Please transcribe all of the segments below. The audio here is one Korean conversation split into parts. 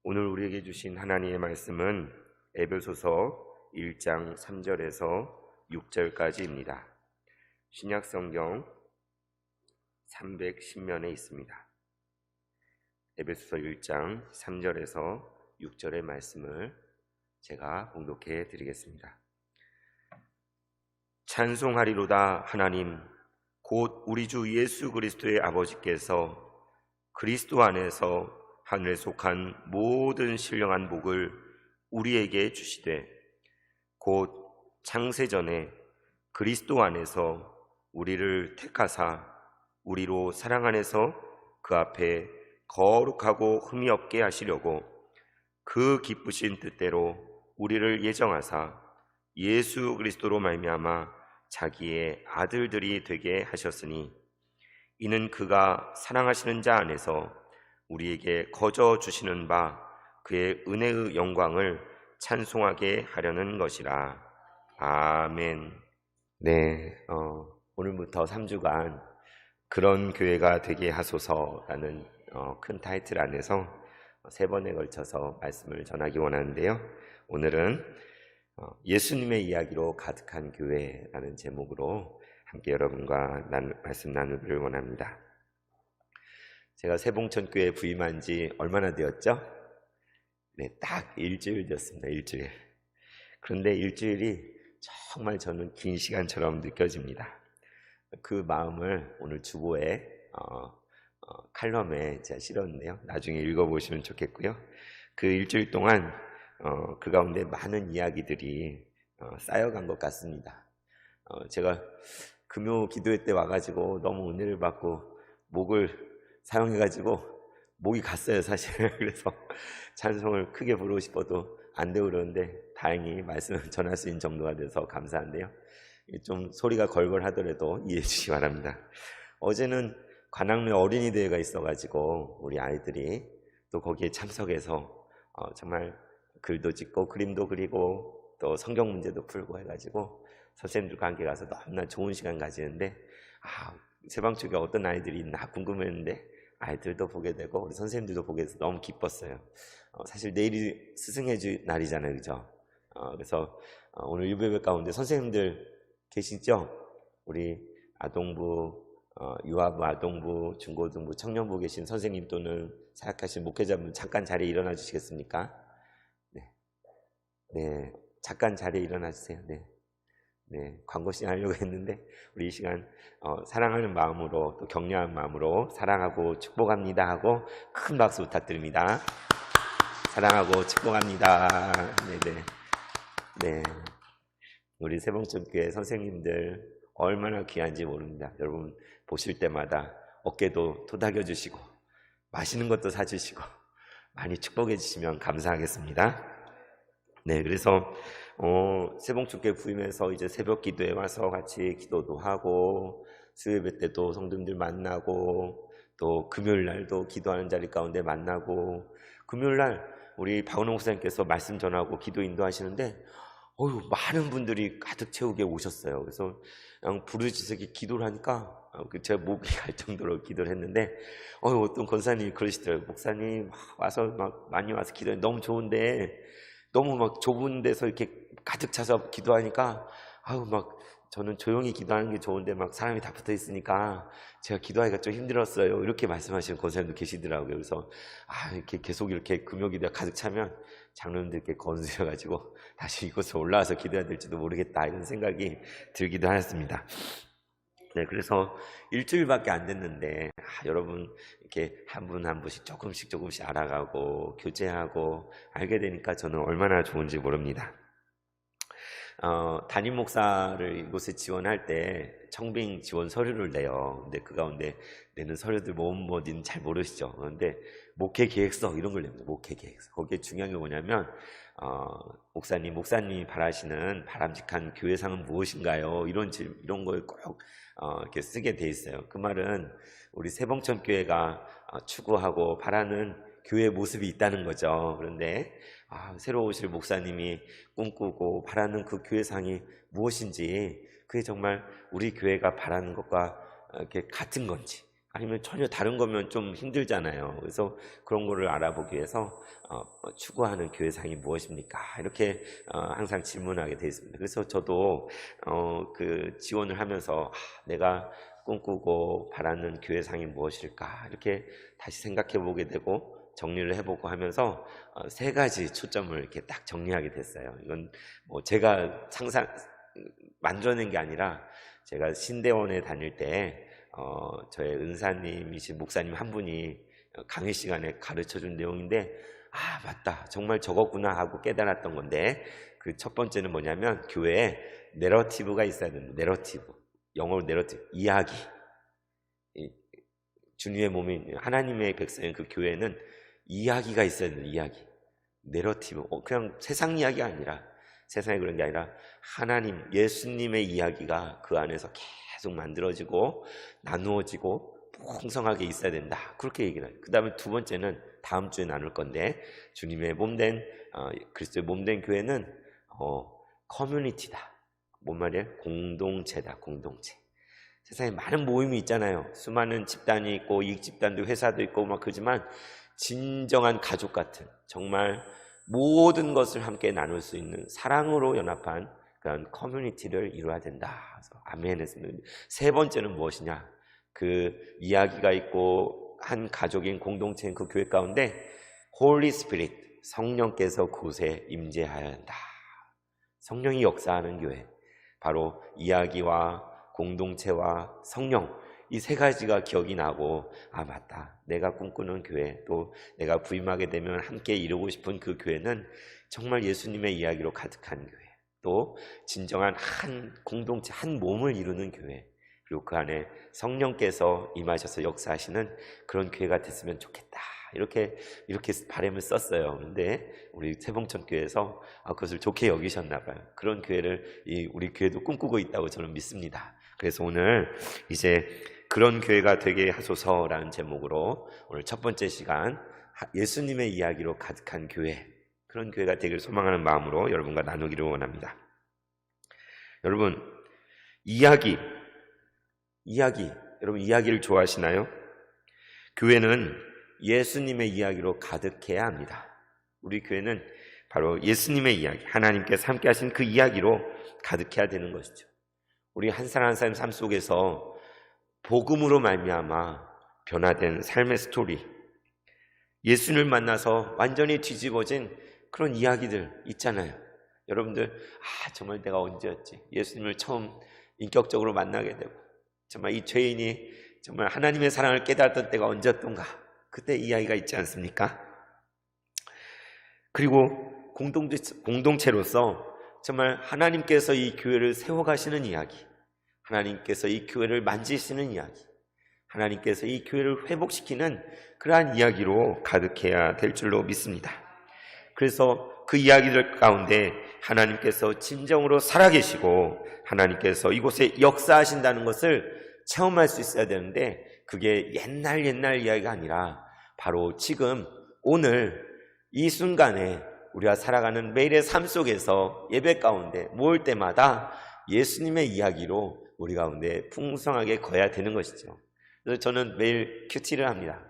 오늘 우리에게 주신 하나님의 말씀은 에베소서 1장 3절에서 6절까지입니다. 신약성경 310면에 있습니다. 에베소서 1장 3절에서 6절의 말씀을 제가 봉독해 드리겠습니다. 찬송하리로다 하나님 곧 우리 주 예수 그리스도의 아버지께서 그리스도 안에서 하늘에 속한 모든 신령한 복을 우리에게 주시되 곧 창세전에 그리스도 안에서 우리를 택하사 우리로 사랑 안에서 그 앞에 거룩하고 흠이 없게 하시려고 그 기쁘신 뜻대로 우리를 예정하사 예수 그리스도로 말미암아 자기의 아들들이 되게 하셨으니 이는 그가 사랑하시는 자 안에서 우리에게 거저 주시는 바 그의 은혜의 영광을 찬송하게 하려는 것이라. 아멘. 네, 오늘부터 3주간 그런 교회가 되게 하소서라는 큰 타이틀 안에서 3번에 걸쳐서 말씀을 전하기 원하는데요. 오늘은 예수님의 이야기로 가득한 교회라는 제목으로 함께 여러분과 말씀 나누기를 원합니다. 제가 세봉천교회 부임한 지 얼마나 되었죠? 네, 딱 일주일 되었습니다. 일주일. 그런데 일주일이 정말 저는 긴 시간처럼 느껴집니다. 그 마음을 오늘 주보에 칼럼에 제가 실었는데요. 나중에 읽어보시면 좋겠고요. 그 일주일 동안 그 가운데 많은 이야기들이 쌓여간 것 같습니다. 제가 금요 기도회 때 와가지고 너무 은혜를 받고 목을 사용해가지고 목이 갔어요 사실. 그래서 찬송을 크게 부르고 싶어도 안 되고 그러는데 다행히 말씀을 전할 수 있는 정도가 돼서 감사한데요. 좀 소리가 걸걸하더라도 이해해 주시기 바랍니다. 어제는 관악내 어린이 대회가 있어가지고 우리 아이들이 또 거기에 참석해서 정말 글도 찍고 그림도 그리고 또 성경 문제도 풀고 해가지고 선생님들과 함께 가서 너무나 좋은 시간 가지는데 세방 쪽에 어떤 아이들이 있나 궁금했는데 아이들도 보게 되고 우리 선생님들도 보게 돼서 너무 기뻤어요. 사실 내일이 스승의 주 날이잖아요, 그죠? 그래서 오늘 유배배 가운데 선생님들 계시죠? 우리 아동부, 유아부, 아동부, 중고등부, 청년부 계신 선생님 또는 사역하신 목회자분 잠깐 자리에 일어나 주시겠습니까? 네, 잠깐 자리에 일어나 주세요. 네, 광고 시작하려고 했는데 우리 이 시간 사랑하는 마음으로 또 격려하는 마음으로 사랑하고 축복합니다 하고 큰 박수 부탁드립니다. 사랑하고 축복합니다. 네. 우리 세봉천교회 선생님들 얼마나 귀한지 모릅니다. 여러분 보실 때마다 어깨도 토닥여 주시고 맛있는 것도 사주시고 많이 축복해 주시면 감사하겠습니다. 네, 그래서 세봉축교회 부임해서 이제 새벽 기도에 와서 같이 기도도 하고 수요예배 때도 성도님들 만나고 또 금요일 날도 기도하는 자리 가운데 만나고 금요일 날 우리 박은호 목사님께서 말씀 전하고 기도 인도하시는데 많은 분들이 가득 채우게 오셨어요. 그래서 그냥 부르짖게 기도를 하니까 제가 목이 갈 정도로 기도를 했는데 어떤 권사님이 그러시더라고요. 목사님 와서 많이 와서 기도해 너무 좋은데 너무 좁은 데서 이렇게 가득 차서 기도하니까 저는 조용히 기도하는 게 좋은데 사람이 다 붙어 있으니까 제가 기도하기가 좀 힘들었어요. 이렇게 말씀하시는 권사님도 계시더라고요. 그래서 이렇게 계속 이렇게 금요 기도가 가득 차면 장로님들께 건수여가지고 다시 이곳에 올라와서 기도해야 될지도 모르겠다 이런 생각이 들기도 하였습니다. 네, 그래서 일주일밖에 안 됐는데 여러분 이렇게 한 분 한 분씩 조금씩 알아가고 교제하고 알게 되니까 저는 얼마나 좋은지 모릅니다. 담임 목사를 이곳에 지원할 때 청빙 지원 서류를 내요. 근데 그 가운데 내는 서류들 뭐는 잘 모르시죠. 그런데 목회 계획서 이런 걸 냅니다. 목회 계획서. 거기에 중요한 게 뭐냐면 목사님이 바라시는 바람직한 교회상은 무엇인가요? 이런 걸 꼭 이렇게 쓰게 돼 있어요. 그 말은 우리 세봉천교회가 추구하고 바라는 교회 모습이 있다는 거죠. 그런데 새로 오실 목사님이 꿈꾸고 바라는 그 교회상이 무엇인지 그게 정말 우리 교회가 바라는 것과 이렇게 같은 건지 아니면 전혀 다른 거면 좀 힘들잖아요. 그래서 그런 거를 알아보기 위해서 추구하는 교회상이 무엇입니까? 이렇게 항상 질문하게 되어 있습니다. 그래서 저도 그 지원을 하면서 내가 꿈꾸고 바라는 교회상이 무엇일까? 이렇게 다시 생각해 보게 되고 정리를 해보고 하면서 세 가지 초점을 이렇게 딱 정리하게 됐어요. 이건 뭐 제가 만들어낸 게 아니라 제가 신대원에 다닐 때 저의 은사님이신 목사님 한 분이 강의 시간에 가르쳐준 내용인데 맞다, 정말 저거구나 하고 깨달았던 건데, 그 첫 번째는 뭐냐면 교회에 내러티브가 있어야 된다. 내러티브, 영어로 내러티브, 이야기. 주님의 몸인 하나님의 백성인 그 교회는 이야기가 있어야 된다. 이야기, 내러티브. 그냥 세상 이야기가 아니라, 세상에 그런 게 아니라 하나님, 예수님의 이야기가 그 안에서 계속 만들어지고 나누어지고 풍성하게 있어야 된다. 그렇게 얘기를 해요. 그 다음에 두 번째는 다음 주에 나눌 건데, 주님의 몸된 그리스도의 몸된 교회는 커뮤니티다. 뭔 말이에요? 공동체다. 공동체. 세상에 많은 모임이 있잖아요. 수많은 집단이 있고 이익집단도 회사도 있고 막 그러지만 진정한 가족 같은, 정말 모든 것을 함께 나눌 수 있는 사랑으로 연합한 그런 커뮤니티를 이루어야 된다. 그래서 아멘 했습니다. 세 번째는 무엇이냐? 그 이야기가 있고 한 가족인 공동체인 그 교회 가운데 홀리 스피릿, 성령께서 곳에 임재하여야 한다. 성령이 역사하는 교회, 바로 이야기와 공동체와 성령, 이 세 가지가 기억이 나고 맞다, 내가 꿈꾸는 교회, 또 내가 부임하게 되면 함께 이루고 싶은 그 교회는 정말 예수님의 이야기로 가득한 교회, 또 진정한 한 공동체, 한 몸을 이루는 교회, 그리고 그 안에 성령께서 임하셔서 역사하시는 그런 교회가 됐으면 좋겠다. 이렇게 바람을 썼어요. 그런데 우리 세봉천교회에서 그것을 좋게 여기셨나 봐요. 그런 교회를 우리 교회도 꿈꾸고 있다고 저는 믿습니다. 그래서 오늘 이제 그런 교회가 되게 하소서라는 제목으로 오늘 첫 번째 시간, 예수님의 이야기로 가득한 교회, 그런 교회가 되길 소망하는 마음으로 여러분과 나누기를 원합니다. 여러분, 이야기, 여러분 이야기를 좋아하시나요? 교회는 예수님의 이야기로 가득해야 합니다. 우리 교회는 바로 예수님의 이야기, 하나님께서 함께 하신 그 이야기로 가득해야 되는 것이죠. 우리 한 사람 한 사람 삶 속에서 복음으로 말미암아 변화된 삶의 스토리, 예수님을 만나서 완전히 뒤집어진 그런 이야기들 있잖아요. 여러분들, 정말 내가 언제였지? 예수님을 처음 인격적으로 만나게 되고, 정말 이 죄인이 정말 하나님의 사랑을 깨달았던 때가 언제였던가? 그때 이야기가 있지 않습니까? 그리고 공동체로서 정말 하나님께서 이 교회를 세워가시는 이야기, 하나님께서 이 교회를 만지시는 이야기, 하나님께서 이 교회를 회복시키는 그러한 이야기로 가득해야 될 줄로 믿습니다. 그래서 그 이야기들 가운데 하나님께서 진정으로 살아계시고 하나님께서 이곳에 역사하신다는 것을 체험할 수 있어야 되는데, 그게 옛날 이야기가 아니라 바로 지금 오늘 이 순간에 우리가 살아가는 매일의 삶 속에서 예배 가운데 모일 때마다 예수님의 이야기로 우리 가운데 풍성하게 거해야 되는 것이죠. 그래서 저는 매일 큐티를 합니다.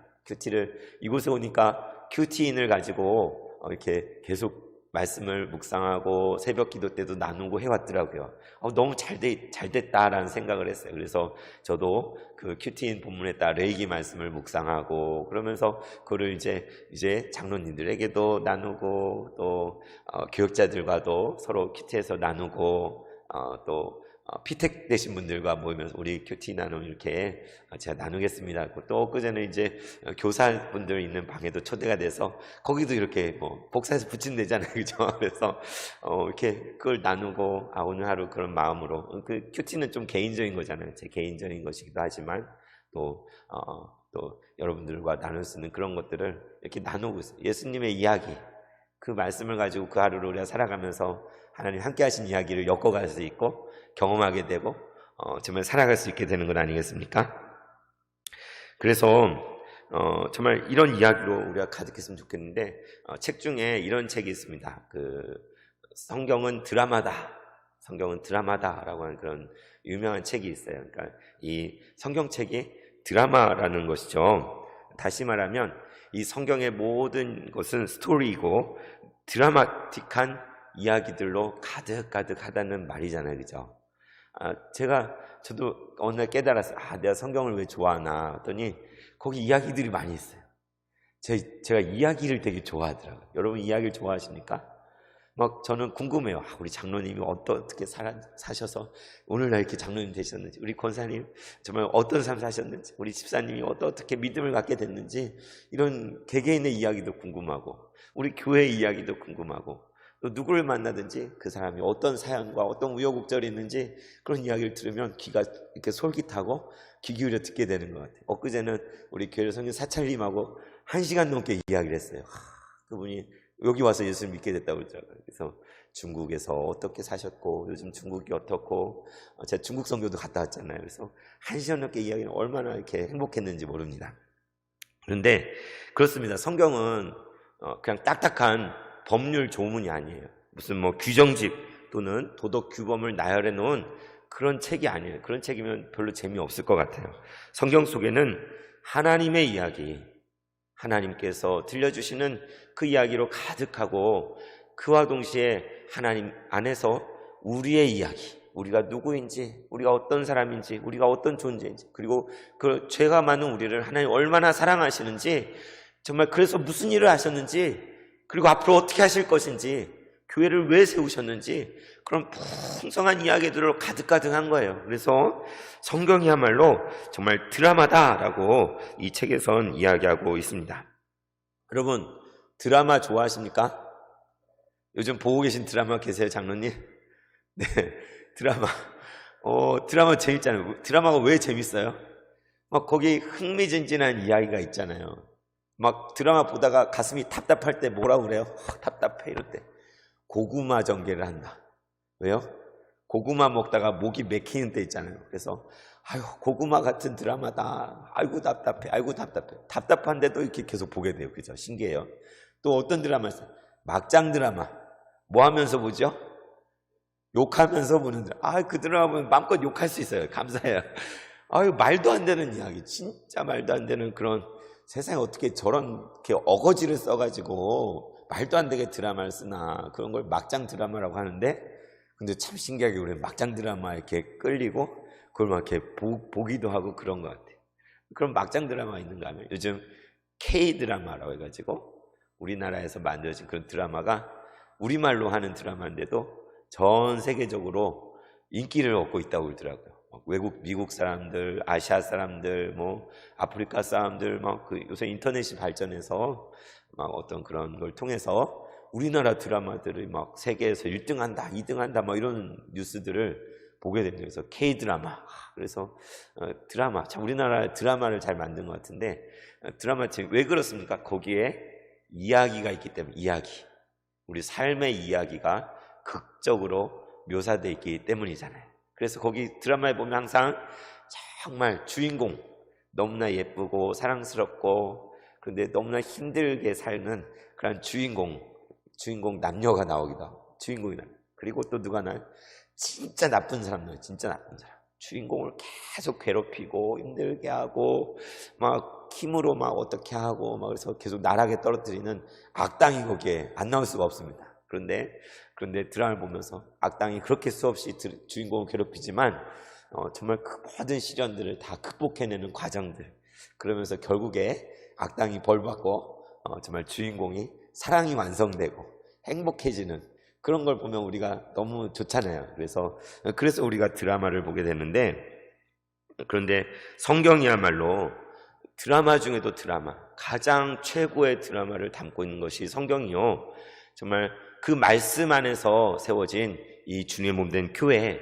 이곳에 오니까 큐티인을 가지고 이렇게 계속 말씀을 묵상하고 새벽 기도 때도 나누고 해왔더라고요. 너무 잘 됐다라는 생각을 했어요. 그래서 저도 그 큐티인 본문에 따라 레이기 말씀을 묵상하고, 그러면서 그거를 이제 장로님들에게도 나누고, 또 교역자들과도 서로 큐티에서 나누고, 또 피택 되신 분들과 모이면서 우리 큐티 나눔 이렇게 제가 나누겠습니다. 또 그전에 이제 교사분들 있는 방에도 초대가 돼서 거기도 이렇게 복사해서 붙이면 되잖아요, 그죠? 그래서 이렇게 그걸 나누고, 오늘 하루 그런 마음으로, 그 큐티는 좀 개인적인 거잖아요. 제 개인적인 것이기도 하지만 또 여러분들과 나눌 수 있는 그런 것들을 이렇게 나누고 있어요. 예수님의 이야기, 그 말씀을 가지고 그 하루를 우리가 살아가면서 하나님 함께 하신 이야기를 엮어갈 수 있고 경험하게 되고 정말 살아갈 수 있게 되는 것 아니겠습니까? 그래서 정말 이런 이야기로 우리가 가득했으면 좋겠는데, 책 중에 이런 책이 있습니다. 성경은 드라마다라고 하는 그런 유명한 책이 있어요. 그러니까 이 성경책이 드라마라는 것이죠. 다시 말하면 이 성경의 모든 것은 스토리이고 드라마틱한 이야기들로 가득가득하다는 말이잖아요. 그죠? 저도 어느 날 깨달았어요. 내가 성경을 왜 좋아하나 했더니 거기 이야기들이 많이 있어요. 제가 이야기를 되게 좋아하더라고요. 여러분 이야기를 좋아하십니까? 막 저는 궁금해요. 우리 장로님이 어떻게 사셔서 오늘날 이렇게 장로님 되셨는지, 우리 권사님 정말 어떤 삶 사셨는지, 우리 집사님이 어떻게 믿음을 갖게 됐는지, 이런 개개인의 이야기도 궁금하고 우리 교회의 이야기도 궁금하고, 또 누구를 만나든지 그 사람이 어떤 사연과 어떤 우여곡절이 있는지 그런 이야기를 들으면 귀가 이렇게 솔깃하고 귀 기울여 듣게 되는 것 같아요. 엊그제는 우리 교회 성령 사찰님하고 1시간 넘게 이야기를 했어요. 그분이 여기 와서 예수를 믿게 됐다고 그러더라고요. 그래서 중국에서 어떻게 사셨고 요즘 중국이 어떻고, 제가 중국 선교도 갔다 왔잖아요. 그래서 1시간 넘게 이야기는 얼마나 이렇게 행복했는지 모릅니다. 그런데 그렇습니다. 성경은 그냥 딱딱한 법률 조문이 아니에요. 무슨 규정집 또는 도덕 규범을 나열해 놓은 그런 책이 아니에요. 그런 책이면 별로 재미없을 것 같아요. 성경 속에는 하나님의 이야기, 하나님께서 들려주시는 그 이야기로 가득하고, 그와 동시에 하나님 안에서 우리의 이야기, 우리가 누구인지, 우리가 어떤 사람인지, 우리가 어떤 존재인지, 그리고 그 죄가 많은 우리를 하나님 얼마나 사랑하시는지, 정말 그래서 무슨 일을 하셨는지, 그리고 앞으로 어떻게 하실 것인지, 교회를 왜 세우셨는지, 그런 풍성한 이야기들로 가득가득한 거예요. 그래서 성경이야말로 정말 드라마다라고 이 책에선 이야기하고 있습니다. 여러분 드라마 좋아하십니까? 요즘 보고 계신 드라마 계세요, 장로님? 네, 드라마 재밌잖아요. 드라마가 왜 재밌어요? 막 거기 흥미진진한 이야기가 있잖아요. 막 드라마 보다가 가슴이 답답할 때 뭐라고 그래요? 답답해 이럴 때 고구마 전개를 한다. 왜요? 고구마 먹다가 목이 맥히는 때 있잖아요. 그래서 고구마 같은 드라마다. 아이고 답답해. 답답한데도 이렇게 계속 보게 돼요. 그죠? 신기해요. 또 어떤 드라마 있어요? 막장 드라마. 뭐 하면서 보죠? 욕하면서 보는 드라마. 그 드라마 보면 마음껏 욕할 수 있어요. 감사해요. 말도 안 되는 이야기. 진짜 말도 안 되는 그런, 세상에 어떻게 저런 이렇게 어거지를 써가지고 말도 안 되게 드라마를 쓰나. 그런 걸 막장 드라마라고 하는데, 근데 참 신기하게 우리 막장 드라마 이렇게 끌리고 그걸 막 이렇게 보기도 하고 그런 것 같아요. 그럼 막장 드라마 있는가 하면 요즘 K-드라마라고 해가지고 우리나라에서 만들어진 그런 드라마가 우리말로 하는 드라마인데도 전 세계적으로 인기를 얻고 있다고 그러더라고요. 미국 사람들, 아시아 사람들, 아프리카 사람들, 요새 인터넷이 발전해서 어떤 그런 걸 통해서 우리나라 드라마들이 세계에서 1등한다, 2등한다, 이런 뉴스들을 보게 됩니다. 그래서 K-드라마. 그래서 드라마, 참 우리나라 드라마를 잘 만든 것 같은데, 드라마 왜 그렇습니까? 거기에 이야기가 있기 때문에, 이야기. 우리 삶의 이야기가 극적으로 묘사되어 있기 때문이잖아요. 그래서 거기 드라마에 보면 항상 정말 주인공, 너무나 예쁘고 사랑스럽고 그런데 너무나 힘들게 사는 그런 주인공 남녀가 나오기도 하고, 주인공이 나와요. 그리고 또 누가 나와요? 진짜 나쁜 사람 나와요. 진짜 나쁜 사람. 주인공을 계속 괴롭히고 힘들게 하고 힘으로 어떻게 하고 그래서 계속 나락에 떨어뜨리는 악당이 거기에 안 나올 수가 없습니다. 그런데 드라마를 보면서 악당이 그렇게 수없이 주인공을 괴롭히지만 정말 그 모든 시련들을 다 극복해내는 과정들, 그러면서 결국에 악당이 벌받고 정말 주인공이 사랑이 완성되고 행복해지는 그런 걸 보면 우리가 너무 좋잖아요. 그래서 우리가 드라마를 보게 되는데, 그런데 성경이야말로 드라마 중에도 드라마, 가장 최고의 드라마를 담고 있는 것이 성경이요. 정말 그 말씀 안에서 세워진 이 주님의 몸된 교회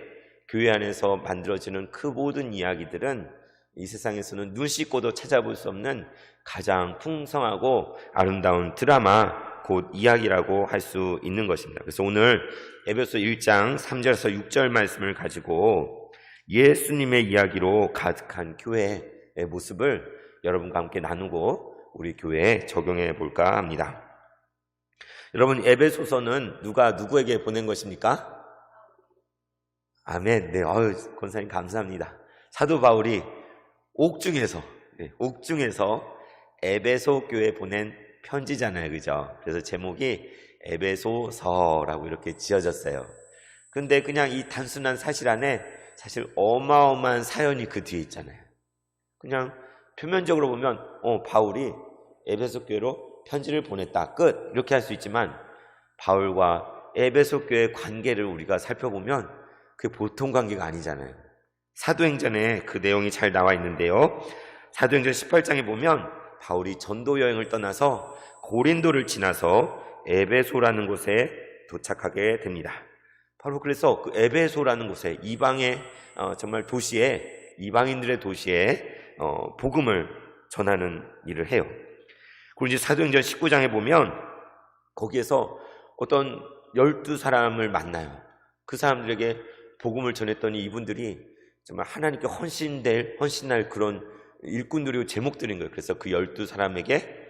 안에서 만들어지는 그 모든 이야기들은 이 세상에서는 눈 씻고도 찾아볼 수 없는 가장 풍성하고 아름다운 드라마, 곧 이야기라고 할 수 있는 것입니다. 그래서 오늘 에베소 1장 3절에서 6절 말씀을 가지고 예수님의 이야기로 가득한 교회의 모습을 여러분과 함께 나누고 우리 교회에 적용해 볼까 합니다. 여러분, 에베소서는 누가 누구에게 보낸 것입니까? 아멘. 네, 권사님 감사합니다. 사도 바울이 옥중에서 옥중에서 에베소 교회에 보낸 편지잖아요, 그죠? 그래서 제목이 에베소서라고 이렇게 지어졌어요. 근데 그냥 이 단순한 사실 안에 사실 어마어마한 사연이 그 뒤에 있잖아요. 그냥 표면적으로 보면 바울이 에베소 교회로 편지를 보냈다, 끝, 이렇게 할 수 있지만 바울과 에베소 교회의 관계를 우리가 살펴보면 그게 보통 관계가 아니잖아요. 사도행전에 그 내용이 잘 나와 있는데요, 사도행전 18장에 보면 바울이 전도 여행을 떠나서 고린도를 지나서 에베소라는 곳에 도착하게 됩니다. 바로 그래서 그 에베소라는 곳에, 이방의 정말 도시에, 이방인들의 도시에 복음을 전하는 일을 해요. 그리고 이제 사도행전 19장에 보면 거기에서 어떤 12사람을 만나요. 그 사람들에게 복음을 전했더니 이분들이 정말 하나님께 헌신날 그런 일꾼들이고 제목들인 거예요. 그래서 그 12사람에게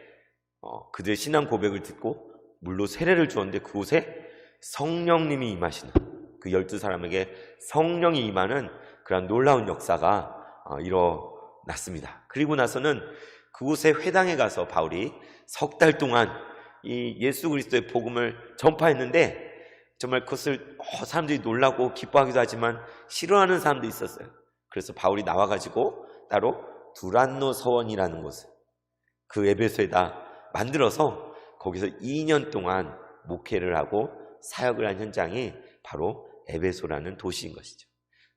그들의 신앙 고백을 듣고 물로 세례를 주었는데 그곳에 성령님이 임하시는, 그 12사람에게 성령이 임하는 그런 놀라운 역사가 일어났습니다. 그리고 나서는 그곳에 회당에 가서 바울이 석 달 동안 이 예수 그리스도의 복음을 전파했는데 정말 그것을 사람들이 놀라고 기뻐하기도 하지만 싫어하는 사람도 있었어요. 그래서 바울이 나와가지고 따로 두란노 서원이라는 곳을 그 에베소에다 만들어서 거기서 2년 동안 목회를 하고 사역을 한 현장이 바로 에베소라는 도시인 것이죠.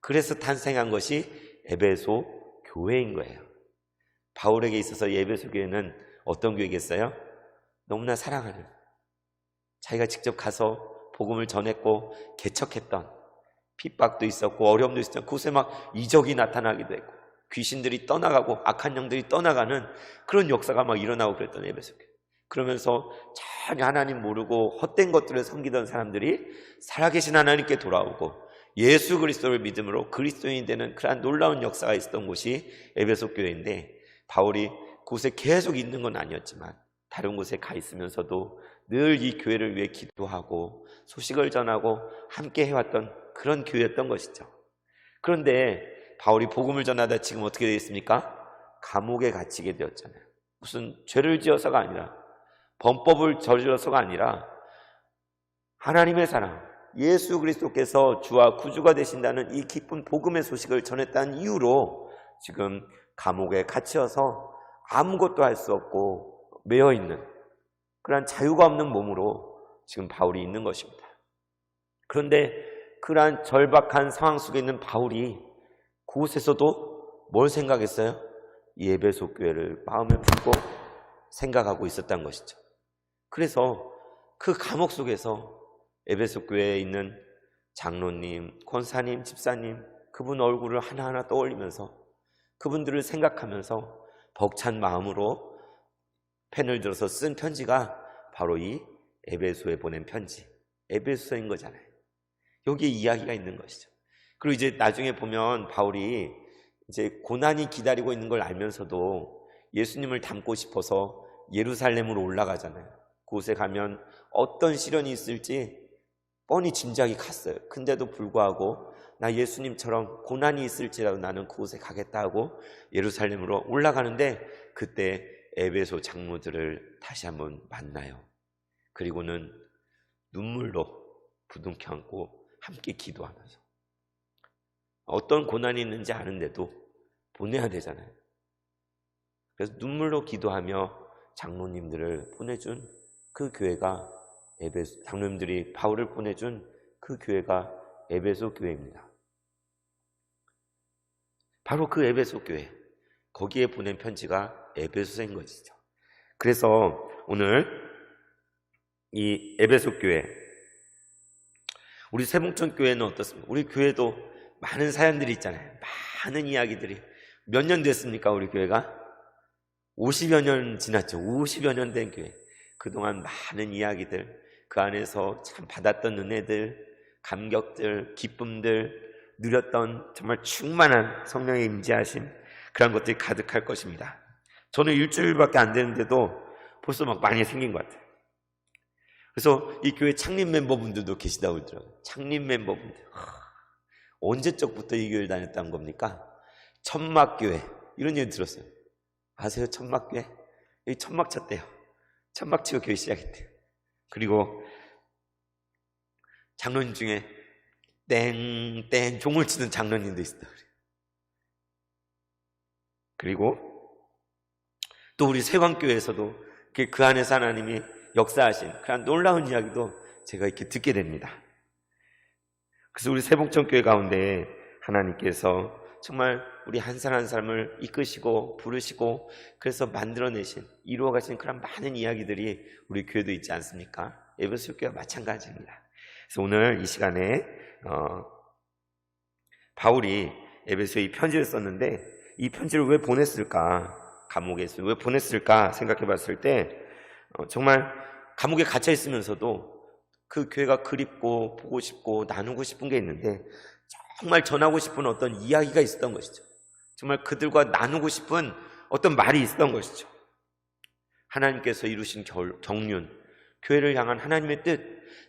그래서 탄생한 것이 에베소 교회인 거예요. 바울에게 있어서 에베소 교회는 어떤 교회겠어요? 너무나 사랑하는, 자기가 직접 가서 복음을 전했고 개척했던, 핍박도 있었고 어려움도 있었던, 그곳에 막 이적이 나타나기도 했고 귀신들이 떠나가고 악한 영들이 떠나가는 그런 역사가 막 일어나고 그랬던 에베소 교회. 그러면서 전혀 하나님 모르고 헛된 것들을 섬기던 사람들이 살아계신 하나님께 돌아오고 예수 그리스도를 믿음으로 그리스도인이 되는 그러한 놀라운 역사가 있었던 곳이 에베소 교회인데, 바울이 그곳에 계속 있는 건 아니었지만 다른 곳에 가 있으면서도 늘 이 교회를 위해 기도하고 소식을 전하고 함께 해왔던 그런 교회였던 것이죠. 그런데 바울이 복음을 전하다 지금 어떻게 되었습니까? 감옥에 갇히게 되었잖아요. 무슨 죄를 지어서가 아니라, 범법을 저질러서가 아니라 하나님의 사랑, 예수 그리스도께서 주와 구주가 되신다는 이 기쁜 복음의 소식을 전했다는 이유로 지금 감옥에 갇혀서 아무것도 할 수 없고 매여있는 그러한 자유가 없는 몸으로 지금 바울이 있는 것입니다. 그런데 그러한 절박한 상황 속에 있는 바울이 그곳에서도 뭘 생각했어요? 이 에베소 교회를 마음에 품고 생각하고 있었던 것이죠. 그래서 그 감옥 속에서 에베소 교회에 있는 장로님, 권사님, 집사님, 그분 얼굴을 하나하나 떠올리면서 그분들을 생각하면서 벅찬 마음으로 펜을 들어서 쓴 편지가 바로 이 에베소에 보낸 편지, 에베소서인 거잖아요. 여기에 이야기가 있는 것이죠. 그리고 이제 나중에 보면 바울이 이제 고난이 기다리고 있는 걸 알면서도 예수님을 닮고 싶어서 예루살렘으로 올라가잖아요. 그곳에 가면 어떤 시련이 있을지 뻔히 짐작이 갔어요. 근데도 불구하고 나 예수님처럼 고난이 있을지라도 나는 그곳에 가겠다 하고 예루살렘으로 올라가는데 그때 에베소 장로들을 다시 한번 만나요. 그리고는 눈물로 부둥켜 안고 함께 기도하면서, 어떤 고난이 있는지 아는데도 보내야 되잖아요. 그래서 눈물로 기도하며 장로님들을 보내준 그 교회가 에베소, 장로님들이 바울을 보내준 그 교회가 에베소 교회입니다. 바로 그 에베소 교회, 거기에 보낸 편지가 에베소서인 것이죠. 그래서 오늘 이 에베소 교회, 우리 세봉천 교회는 어떻습니까? 우리 교회도 많은 사연들이 있잖아요. 많은 이야기들이. 몇 년 됐습니까? 우리 교회가 50여 년 지났죠. 50여 년 된 교회. 그동안 많은 이야기들, 그 안에서 참 받았던 은혜들, 감격들, 기쁨들, 누렸던 정말 충만한 성령의 임재하심, 그런 것들이 가득할 것입니다. 저는 일주일밖에 안 되는데도 벌써 막 많이 생긴 것 같아요. 그래서 이 교회 창립 멤버분들도 계시다고 그러더라고요. 창립 멤버분들. 언제적부터 이 교회를 다녔다는 겁니까? 천막교회, 이런 얘기 들었어요. 아세요? 천막교회? 여기 천막 쳤대요. 천막 치고 교회 시작했대요. 그리고 장로님 중에 땡땡 종을 치는 장로님도 있었다. 그리고 또 우리 세광교회에서도 그 안에서 하나님이 역사하신 그런 놀라운 이야기도 제가 이렇게 듣게 됩니다. 그래서 우리 세복천교회 가운데 하나님께서 정말 우리 한 사람 한 사람을 이끄시고 부르시고 그래서 만들어내신 이루어가신 그런 많은 이야기들이 우리 교회도 있지 않습니까? 에베소 교회와 마찬가지입니다. 그래서 오늘 이 시간에 바울이 에베소에 이 편지를 썼는데 이 편지를 왜 보냈을까? 감옥에서 왜 보냈을까 생각해 봤을 때 정말 감옥에 갇혀 있으면서도 그 교회가 그립고 보고 싶고 나누고 싶은 게 있는데 정말 전하고 싶은 어떤 이야기가 있었던 것이죠. 정말 그들과 나누고 싶은 어떤 말이 있었던 것이죠. 하나님께서 이루신 경륜, 교회를 향한 하나님의 뜻,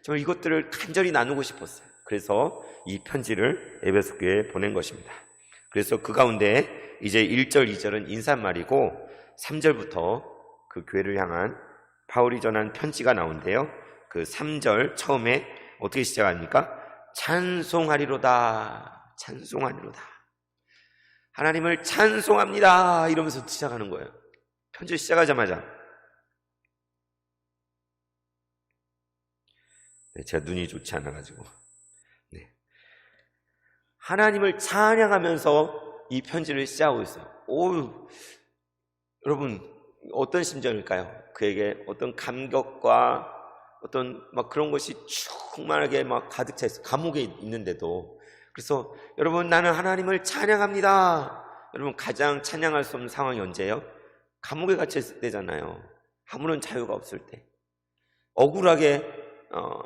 정말 이것들을 간절히 나누고 싶었어요. 그래서 이 편지를 에베소 교회에 보낸 것입니다. 그래서 그 가운데 이제 1절, 2절은 인사말이고 3절부터 그 교회를 향한 바울이 전한 편지가 나오는데요. 그 3절 처음에 어떻게 시작합니까? 찬송하리로다. 찬송하리로다. 하나님을 찬송합니다. 이러면서 시작하는 거예요. 편지 시작하자마자. 네, 제가 눈이 좋지 않아가지고. 네. 하나님을 찬양하면서 이 편지를 시작하고 있어요. 여러분 어떤 심정일까요? 그에게 어떤 감격과 어떤 막 그런 것이 충만하게 막 가득 차 있어요. 감옥에 있는데도. 그래서 여러분 나는 하나님을 찬양합니다. 여러분 가장 찬양할 수 없는 상황이 언제예요? 감옥에 갇혀 있을 때잖아요. 아무런 자유가 없을 때, 억울하게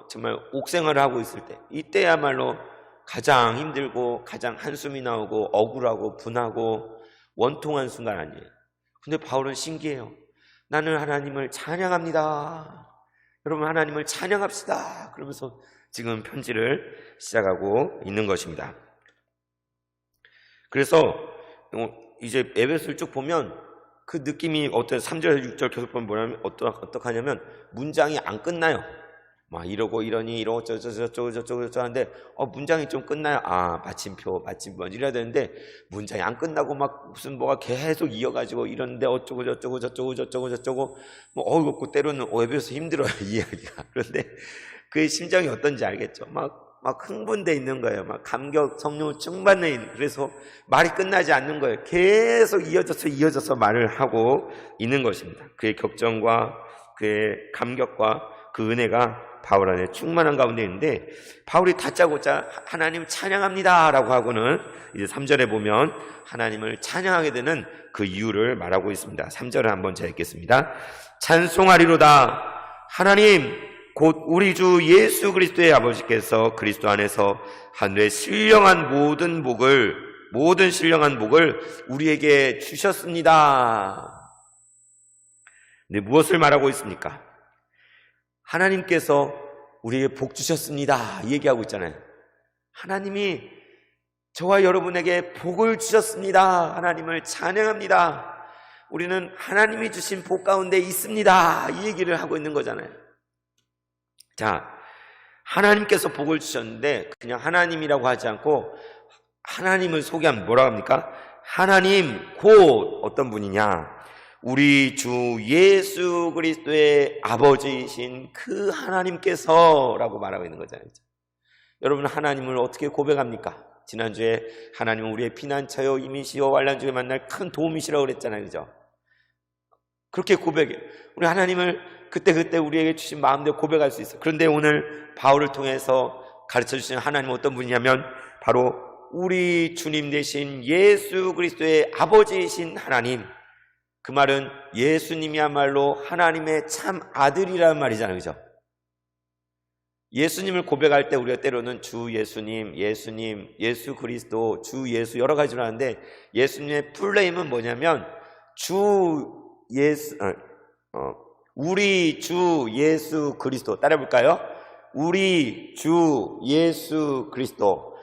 정말 옥생활을 하고 있을 때, 이때야말로 가장 힘들고 가장 한숨이 나오고 억울하고 분하고 원통한 순간 아니에요. 근데 바울은 신기해요. 나는 하나님을 찬양합니다. 여러분 하나님을 찬양합시다. 그러면서 지금 편지를 시작하고 있는 것입니다. 그래서 이제 에베소를 쭉 보면 그 느낌이 어떤 3절, 6절 계속 보면 뭐냐면 어떡하냐면 문장이 안 끝나요. 막 이러고 이러니 이러고 저쩌고 하는데 문장이 좀 끝나요. 마침표 이래야 되는데 문장이 안 끝나고 막 무슨 뭐가 계속 이어가지고 이러는데 어쩌고 저쩌고 뭐 때로는 에베소 힘들어요 이 이야기가. 그런데 그의 심정이 어떤지 알겠죠. 막 흥분돼 있는 거예요. 막 감격, 성령 충만해. 그래서 말이 끝나지 않는 거예요. 계속 이어져서 말을 하고 있는 것입니다. 그의 격정과 그의 감격과 그 은혜가 바울 안에 충만한 가운데 있는데, 바울이 다짜고짜 하나님 찬양합니다 라고 하고는 이제 3절에 보면 하나님을 찬양하게 되는 그 이유를 말하고 있습니다. 3절을 한번 제가 읽겠습니다. 찬송하리로다. 하나님 곧 우리 주 예수 그리스도의 아버지께서 그리스도 안에서 하늘의 모든 신령한 복을 우리에게 주셨습니다. 근데 무엇을 말하고 있습니까? 하나님께서 우리에게 복 주셨습니다. 이 얘기하고 있잖아요. 하나님이 저와 여러분에게 복을 주셨습니다. 하나님을 찬양합니다. 우리는 하나님이 주신 복 가운데 있습니다. 이 얘기를 하고 있는 거잖아요. 자, 하나님께서 복을 주셨는데 그냥 하나님이라고 하지 않고 하나님을 소개하면 뭐라고 합니까? 하나님 곧 어떤 분이냐? 우리 주 예수 그리스도의 아버지이신 그 하나님께서 라고 말하고 있는 거잖아요. 여러분 하나님을 어떻게 고백합니까? 지난주에 하나님은 우리의 피난처요 임이시요 환난 중에 만날 큰 도움이시라고 그랬잖아요. 그죠? 그렇게 고백해요. 우리 하나님을 그때 우리에게 주신 마음대로 고백할 수 있어요. 그런데 오늘 바울을 통해서 가르쳐 주신 하나님은 어떤 분이냐면 바로 우리 주님 되신 예수 그리스도의 아버지이신 하나님. 그 말은 예수님이야말로 하나님의 참 아들이라는 말이잖아요. 그죠? 예수님을 고백할 때 우리가 때로는 주 예수님, 예수 그리스도, 주 예수 여러 가지로 하는데 예수님의 풀네임은 뭐냐면 우리 주 예수 그리스도. 따라해볼까요? 우리 주 예수 그리스도,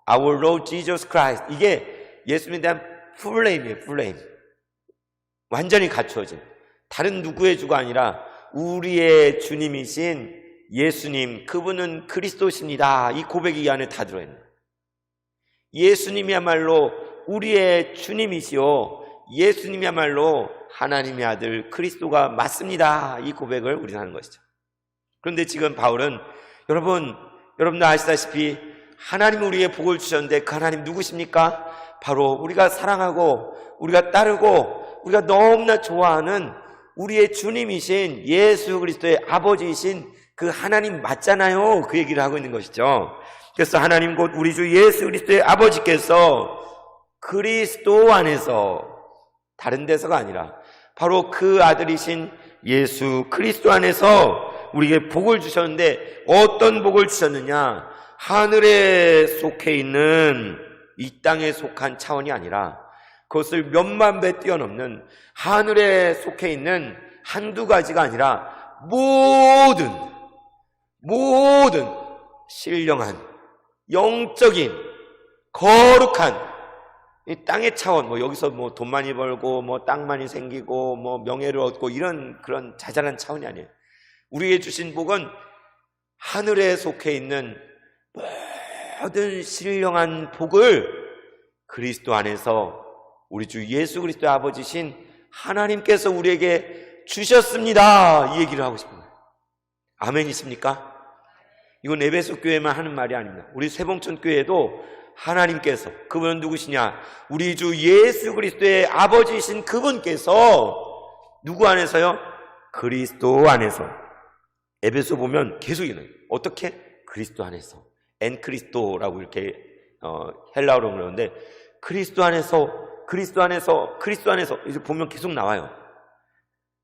Our Lord Jesus Christ. 이게 예수님에 대한 풀네임이에요. 풀네임. 완전히 갖추어진 다른 누구의 주가 아니라 우리의 주님이신 예수님, 그분은 그리스도십니다. 이 고백이 이 안에 다 들어있는 거예요. 예수님이야말로 우리의 주님이시오. 예수님이야말로 하나님의 아들 그리스도가 맞습니다. 이 고백을 우리는 하는 것이죠. 그런데 지금 바울은 여러분도 아시다시피 하나님이 우리에게 복을 주셨는데 그 하나님 누구십니까? 바로 우리가 사랑하고 우리가 따르고 우리가 너무나 좋아하는 우리의 주님이신 예수 그리스도의 아버지이신 그 하나님 맞잖아요. 그 얘기를 하고 있는 것이죠. 그래서 하나님 곧 우리 주 예수 그리스도의 아버지께서 그리스도 안에서, 다른 데서가 아니라 바로 그 아들이신 예수 그리스도 안에서 우리에게 복을 주셨는데, 어떤 복을 주셨느냐? 하늘에 속해 있는 이 땅에 속한 차원이 아니라 그것을 몇만 배 뛰어넘는 하늘에 속해 있는 한두 가지가 아니라 모든 신령한 영적인 거룩한 이 땅의 차원, 여기서 돈 많이 벌고 땅 많이 생기고 명예를 얻고 이런 그런 자잘한 차원이 아니에요. 우리에게 주신 복은 하늘에 속해 있는 모든 신령한 복을 그리스도 안에서 우리 주 예수 그리스도의 아버지신 하나님께서 우리에게 주셨습니다. 이 얘기를 하고 싶은 거예요. 아멘이십니까? 이건 에베소 교회만 하는 말이 아닙니다. 우리 세봉천 교회도 하나님께서, 그분은 누구시냐? 우리 주 예수 그리스도의 아버지이신 그분께서 누구 안에서요? 그리스도 안에서. 에베소 보면 계속 이래요. 어떻게? 그리스도 안에서. 엔크리스토라고 이렇게 헬라어로 그러는데, 그리스도 안에서 이제 보면 계속 나와요.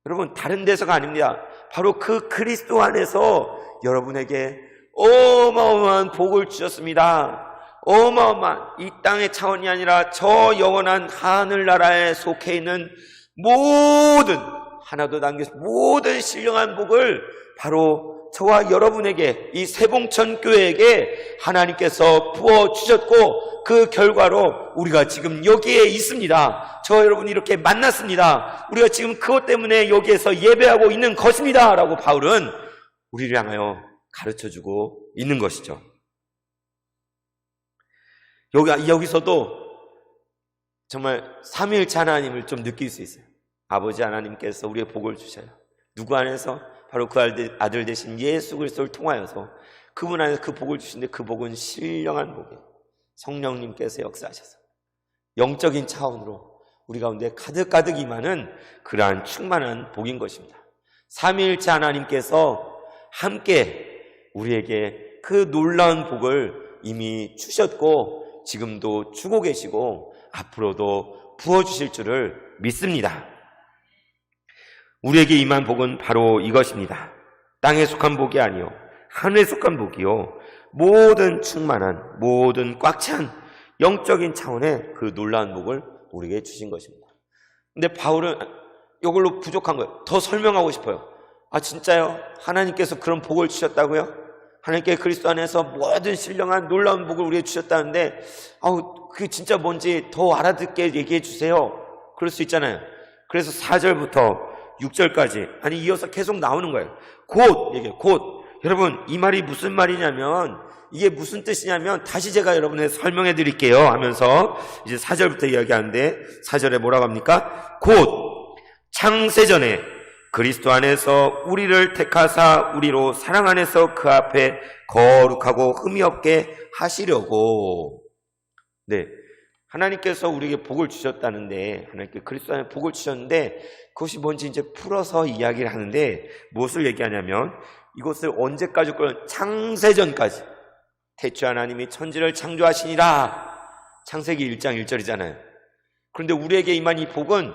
여러분, 다른 데서가 아닙니다. 바로 그 그리스도 안에서 여러분에게 어마어마한 복을 주셨습니다. 어마어마한 이 땅의 차원이 아니라 저 영원한 하늘나라에 속해 있는 모든, 하나도 남겨서 모든 신령한 복을 바로 저와 여러분에게, 이 세봉천 교회에게 하나님께서 부어주셨고, 그 결과로 우리가 지금 여기에 있습니다. 저 여러분이 이렇게 만났습니다. 우리가 지금 그것 때문에 여기에서 예배하고 있는 것입니다. 라고 바울은 우리를 향하여 가르쳐주고 있는 것이죠. 여기서도 정말 삼위일체 하나님을 좀 느낄 수 있어요. 아버지 하나님께서 우리의 복을 주셔요. 누구 안에서? 바로 그 아들 되신 예수 그리스도를 통하여서 그분 안에서 그 복을 주시는데, 그 복은 신령한 복이에요. 성령님께서 역사하셔서 영적인 차원으로 우리 가운데 가득가득 임하는 그러한 충만한 복인 것입니다. 삼위일체 하나님께서 함께 우리에게 그 놀라운 복을 이미 주셨고 지금도 주고 계시고 앞으로도 부어주실 줄을 믿습니다. 우리에게 임한 복은 바로 이것입니다. 땅에 속한 복이 아니요 하늘에 속한 복이요 모든 충만한, 모든 꽉 찬 영적인 차원의 그 놀라운 복을 우리에게 주신 것입니다. 근데 바울은 이걸로 부족한 거예요. 더 설명하고 싶어요. 아, 진짜요? 하나님께서 그런 복을 주셨다고요? 하나님께 그리스도 안에서 모든 신령한 놀라운 복을 우리에게 주셨다는데, 그게 진짜 뭔지 더 알아듣게 얘기해 주세요. 그럴 수 있잖아요. 그래서 4절부터 6절까지, 아니 이어서 계속 나오는 거예요. 곧. 여러분, 이 말이 무슨 말이냐면, 이게 무슨 뜻이냐면 다시 제가 여러분에게 설명해 드릴게요 하면서 이제 4절부터 이야기하는데, 4절에 뭐라고 합니까? 곧 창세전에 그리스도 안에서 우리를 택하사 우리로 사랑 안에서 그 앞에 거룩하고 흠이 없게 하시려고. 네, 하나님께서 우리에게 복을 주셨다는데, 하나님께 그리스도 안에 복을 주셨는데, 그것이 뭔지 이제 풀어서 이야기를 하는데, 무엇을 얘기하냐면 이것을 언제까지? 창세전까지. 태초 하나님이 천지를 창조하시니라. 창세기 1장 1절이잖아요. 그런데 우리에게 임한 이 복은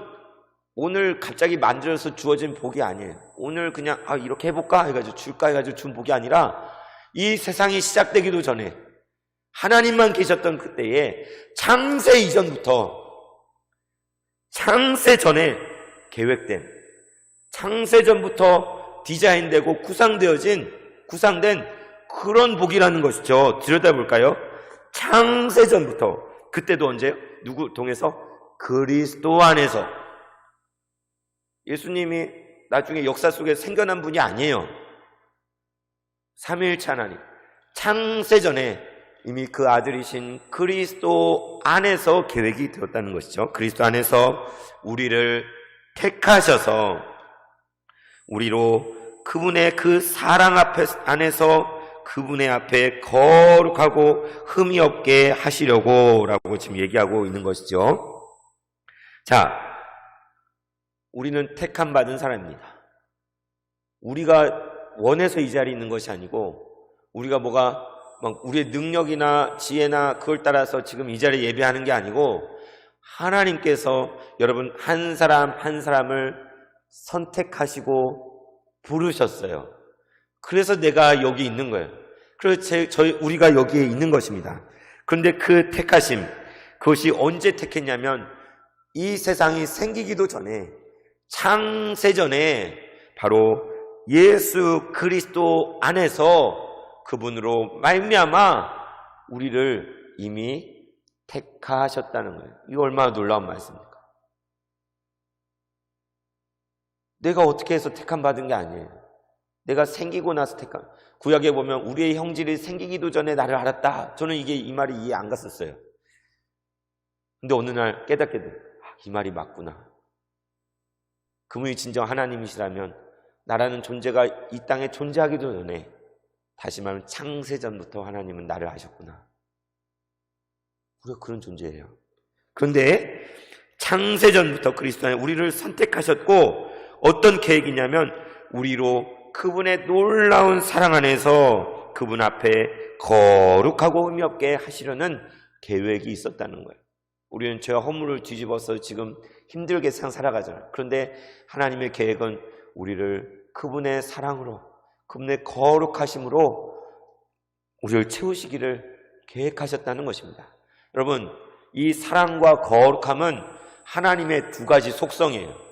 오늘 갑자기 만들어서 주어진 복이 아니에요. 오늘 그냥 이렇게 해볼까 해가지고 줄까 해가지고 준 복이 아니라, 이 세상이 시작되기도 전에 하나님만 계셨던 그때에 창세 이전부터, 창세 전에 계획된, 창세 전부터 디자인되고 구상된 그런 복이라는 것이죠. 들여다볼까요? 창세 전부터. 그때도 언제요? 누구 통해서? 그리스도 안에서. 예수님이 나중에 역사 속에 생겨난 분이 아니에요. 삼위일체 하나님, 창세전에 이미 그 아들이신 그리스도 안에서 계획이 되었다는 것이죠. 그리스도 안에서 우리를 택하셔서 우리로 그분의 그 사랑 안에서 그분의 앞에 거룩하고 흠이 없게 하시려고 라고 지금 얘기하고 있는 것이죠. 자, 우리는 택함 받은 사람입니다. 우리가 원해서 이 자리에 있는 것이 아니고 우리가 막 우리의 능력이나 지혜나 그걸 따라서 지금 이 자리에 예배하는 게 아니고 하나님께서 여러분 한 사람 한 사람을 선택하시고 부르셨어요. 그래서 내가 여기 있는 거예요. 그래서 우리가 여기에 있는 것입니다. 그런데 그 택하심, 그것이 언제 택했냐면 이 세상이 생기기도 전에, 창세전에 바로 예수 그리스도 안에서 그분으로 말미암아 우리를 이미 택하셨다는 거예요. 이거 얼마나 놀라운 말씀입니까? 내가 어떻게 해서 택함 받은 게 아니에요. 내가 생기고 나서 택함. 구약에 보면 우리의 형질이 생기기도 전에 나를 알았다. 저는 이 말이 이해 안 갔었어요. 근데 어느 날 깨닫게 돼요. 이 말이 맞구나. 그분이 진정 하나님이시라면 나라는 존재가 이 땅에 존재하기도 전에, 다시 말하면 창세전부터 하나님은 나를 아셨구나. 우리가 그런 존재예요. 그런데 창세전부터 그리스도 안에 우리를 선택하셨고, 어떤 계획이냐면 우리로 그분의 놀라운 사랑 안에서 그분 앞에 거룩하고 의미 없게 하시려는 계획이 있었다는 거예요. 우리는 죄와 허물을 뒤집어서 지금 힘들게 세상 살아가잖아요. 그런데 하나님의 계획은 우리를 그분의 사랑으로, 그분의 거룩하심으로 우리를 채우시기를 계획하셨다는 것입니다. 여러분, 이 사랑과 거룩함은 하나님의 두 가지 속성이에요.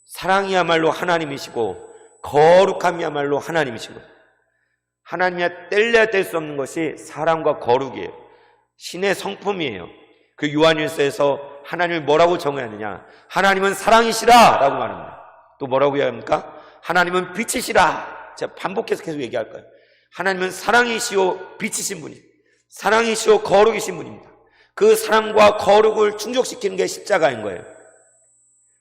사랑이야말로 하나님이시고 거룩함이야말로 하나님이시고, 하나님이야 뗄래야 뗄 수 없는 것이 사랑과 거룩이에요. 신의 성품이에요. 그 요한일서에서 하나님을 뭐라고 정의하느냐? 하나님은 사랑이시라 라고 말합니다. 또 뭐라고 이야기합니까? 하나님은 빛이시라. 제가 반복해서 계속 얘기할 거예요. 하나님은 사랑이시오 빛이신 분이, 사랑이시오 거룩이신 분입니다. 그 사랑과 거룩을 충족시키는 게 십자가인 거예요.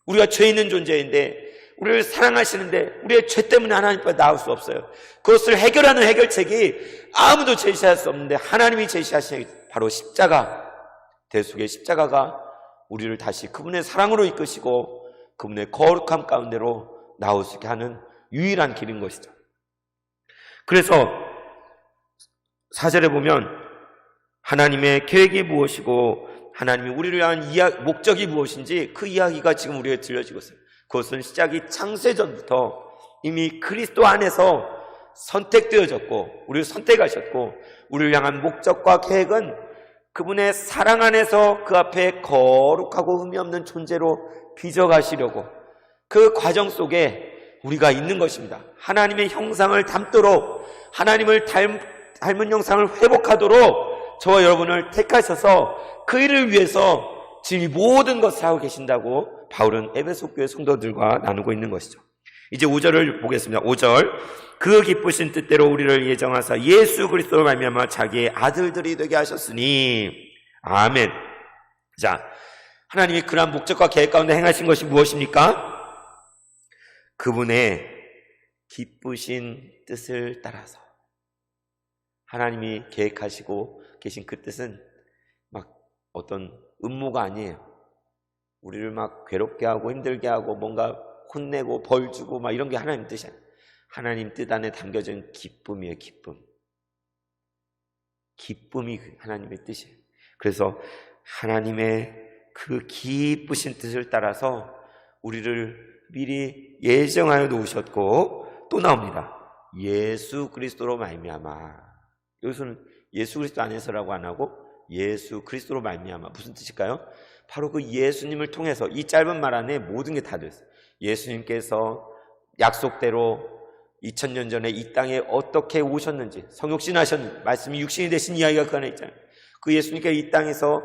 우리가 죄 있는 존재인데 우리를 사랑하시는데 우리의 죄 때문에 하나님 앞에 나올 수 없어요. 그것을 해결하는 해결책이 아무도 제시할 수 없는데 하나님이 제시하신 바로 십자가, 대속의 십자가가 우리를 다시 그분의 사랑으로 이끄시고 그분의 거룩함 가운데로 나올 수 있게 하는 유일한 길인 것이죠. 그래서 4절에 보면 하나님의 계획이 무엇이고 하나님이 우리를 위한 목적이 무엇인지 그 이야기가 지금 우리에게 들려지고 있어요. 그것은 시작이 창세전부터 이미 그리스도 안에서 선택되어졌고 우리를 선택하셨고, 우리를 향한 목적과 계획은 그분의 사랑 안에서 그 앞에 거룩하고 흠이 없는 존재로 빚어가시려고, 그 과정 속에 우리가 있는 것입니다. 하나님의 형상을 담도록, 하나님을 닮은 형상을 회복하도록 저와 여러분을 택하셔서 그 일을 위해서 지금 이 모든 것을 하고 계신다고 바울은 에베소 교회 성도들과 나누고 있는 것이죠. 이제 5절을 보겠습니다. 5절, 그 기쁘신 뜻대로 우리를 예정하사 예수 그리스도로 말미암아 자기의 아들들이 되게 하셨으니. 아멘. 자, 하나님이 그러한 목적과 계획 가운데 행하신 것이 무엇입니까? 그분의 기쁘신 뜻을 따라서. 하나님이 계획하시고 계신 그 뜻은 막 어떤 음모가 아니에요. 우리를 막 괴롭게 하고 힘들게 하고 뭔가 혼내고 벌 주고 막 이런 게 하나님 뜻이 아니에요. 하나님 뜻 안에 담겨진 기쁨이에요. 기쁨이 하나님의 뜻이에요. 그래서 하나님의 그 기쁘신 뜻을 따라서 우리를 미리 예정하여 놓으셨고, 또 나옵니다. 예수 그리스도로 말미암아. 여기서는 예수 그리스도 안에서라고 안 하고 예수 그리스도로 말미암아. 무슨 뜻일까요? 바로 그 예수님을 통해서, 이 짧은 말 안에 모든 게 다 들어있어요. 예수님께서 약속대로 2000년 전에 이 땅에 어떻게 오셨는지, 성육신 하셨는지, 말씀이 육신이 되신 이야기가 그 안에 있잖아요. 그 예수님께서 이 땅에서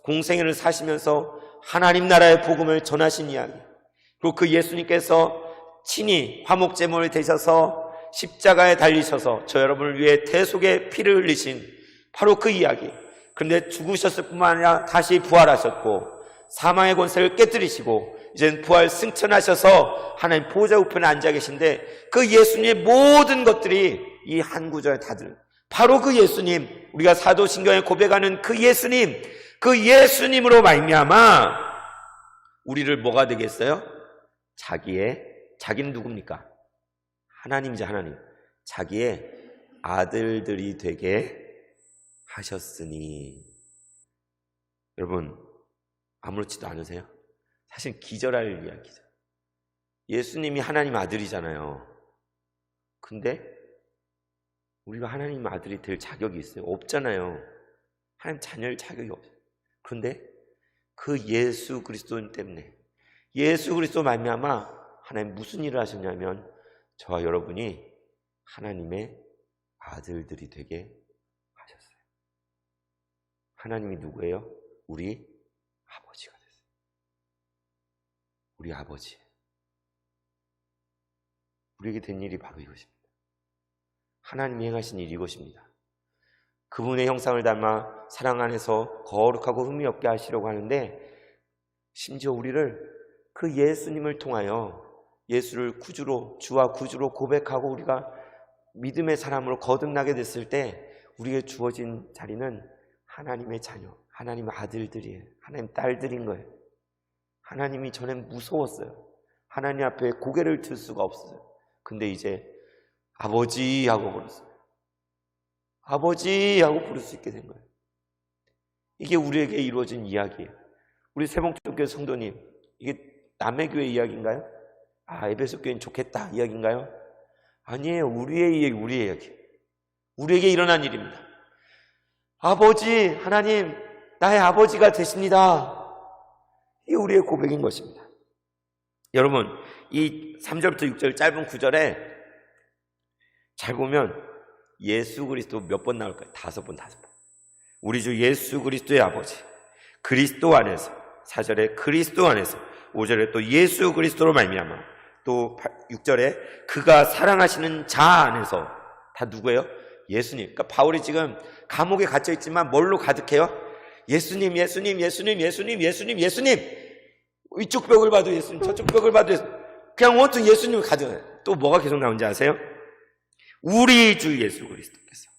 공생애를 사시면서 하나님 나라의 복음을 전하신 이야기, 그리고 그 예수님께서 친히 화목제물이 되셔서 십자가에 달리셔서 저 여러분을 위해 대속의 피를 흘리신 바로 그 이야기. 그런데 죽으셨을 뿐만 아니라 다시 부활하셨고 사망의 권세를 깨뜨리시고 이제는 부활 승천하셔서 하나님 보좌 우편에 앉아 계신데 그 예수님의 모든 것들이 이 한 구절에 다들 바로 그 예수님, 우리가 사도신경에 고백하는 그 예수님, 그 예수님으로 말미암아 우리를 뭐가 되겠어요? 자기는 누굽니까? 하나님이죠. 하나님. 자기의 아들들이 되게 하셨으니. 여러분 아무렇지도 않으세요? 사실 기절할 이야기죠. 예수님이 하나님 아들이잖아요. 근데 우리가 하나님 아들이 될 자격이 있어요? 없잖아요. 하나님 자녀일 자격이 없어요. 그런데 그 예수 그리스도 때문에, 예수 그리스도 말미암아 하나님 무슨 일을 하셨냐면 저와 여러분이 하나님의 아들들이 되게 하셨어요. 하나님이 누구예요? 우리 아버지가 됐어요. 우리 아버지. 우리에게 된 일이 바로 이것입니다. 하나님이 행하신 일이 이것입니다. 그분의 형상을 닮아 사랑 안에서 거룩하고 흠이 없게 하시려고 하는데, 심지어 우리를 그 예수님을 통하여 예수를 구주로, 주와 구주로 고백하고 우리가 믿음의 사람으로 거듭나게 됐을 때 우리에게 주어진 자리는 하나님의 자녀, 하나님의 아들들이에요. 하나님 딸들인 거예요. 하나님이 전엔 무서웠어요. 하나님 앞에 고개를 들 수가 없어요. 근데 이제 아버지 하고 부르어요. 아버지 하고 부를 수 있게 된 거예요. 이게 우리에게 이루어진 이야기예요. 우리 세봉교회 성도님, 이게 남의 교회 이야기인가요? 아, 에베소 교회는 좋겠다 이야기인가요? 아니에요. 우리의 이야기, 우리의 이야기. 우리에게 일어난 일입니다. 아버지, 하나님 나의 아버지가 되십니다. 이게 우리의 고백인 것입니다. 여러분, 이 3절부터 6절 짧은 구절에 잘 보면 예수 그리스도 몇 번 나올까요? 5번. 우리 주 예수 그리스도의 아버지, 그리스도 안에서, 4절에 그리스도 안에서, 5절에 또 예수 그리스도로 말미암아, 또 6절에 그가 사랑하시는 자 안에서. 다 누구예요? 예수님. 그러니까 바울이 지금 감옥에 갇혀 있지만 뭘로 가득해요? 예수님, 예수님, 예수님, 예수님, 예수님, 예수님. 이쪽 벽을 봐도 예수님, 저쪽 벽을 봐도 예수님. 그냥 온통 예수님을 가득해요. 또 뭐가 계속 나오는지 아세요? 우리 주 예수 그리스도께서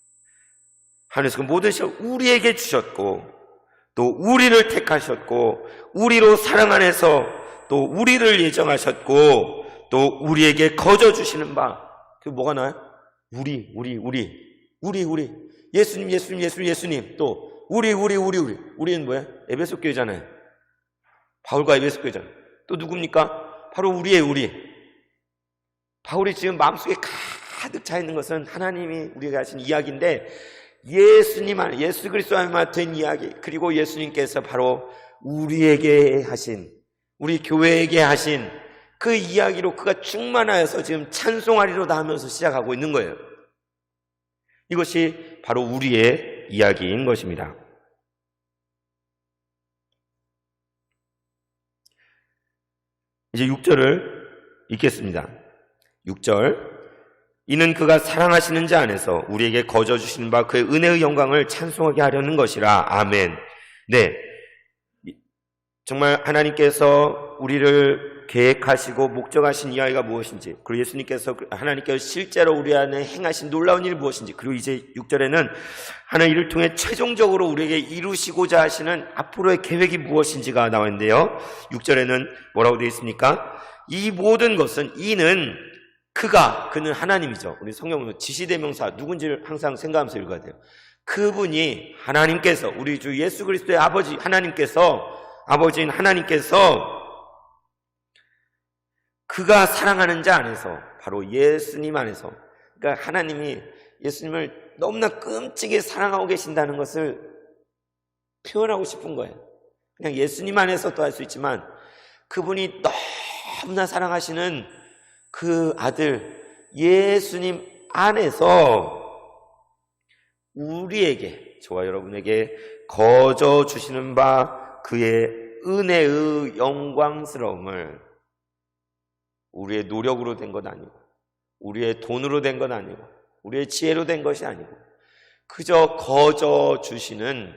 하늘에서 그 모든 것을 우리에게 주셨고, 또 우리를 택하셨고, 우리로 사랑 안에서 또 우리를 예정하셨고, 또 우리에게 거저 주시는 바. 그 뭐가 나와요? 우리. 예수님, 예수님, 예수님, 예수님. 또 우리. 우리는 뭐야? 에베소 교회잖아요. 바울과 에베소 교회잖아요. 또 누굽니까? 바로 우리. 바울이 지금 마음속에 가득 차 있는 것은 하나님이 우리에게 하신 이야기인데, 예수님 안에, 예수 그리스도 안에 된 이야기, 그리고 예수님께서 바로 우리에게 하신, 우리 교회에게 하신 그 이야기로 그가 충만하여서 지금 찬송하리로다 하면서 시작하고 있는 거예요. 이것이 바로 우리의 이야기인 것입니다. 이제 6절을 읽겠습니다. 6절. 이는 그가 사랑하시는 자 안에서 우리에게 거저 주시는 바 그의 은혜의 영광을 찬송하게 하려는 것이라. 아멘. 네, 정말 하나님께서 우리를 계획하시고 목적하신 이야기가 무엇인지, 그리고 예수님께서, 하나님께서 실제로 우리 안에 행하신 놀라운 일이 무엇인지, 그리고 이제 6절에는 하나님 이를 통해 최종적으로 우리에게 이루시고자 하시는 앞으로의 계획이 무엇인지가 나와 있는데요, 6절에는 뭐라고 되어 있습니까? 이 모든 것은, 이는 그는 하나님이죠. 우리 성경은 지시대명사 누군지를 항상 생각하면서 읽어야 돼요. 그분이, 하나님께서, 우리 주 예수 그리스도의 아버지 하나님께서, 아버지인 하나님께서 그가 사랑하는 자 안에서, 바로 예수님 안에서, 그러니까 하나님이 예수님을 너무나 끔찍이 사랑하고 계신다는 것을 표현하고 싶은 거예요. 그냥 예수님 안에서도 할 수 있지만 그분이 너무나 사랑하시는 그 아들 예수님 안에서 우리에게, 저와 여러분에게 거저 주시는 바 그의 은혜의 영광스러움을 우리의 노력으로 된 것 아니고, 우리의 돈으로 된 건 아니고, 우리의 지혜로 된 것이 아니고, 그저 거저 주시는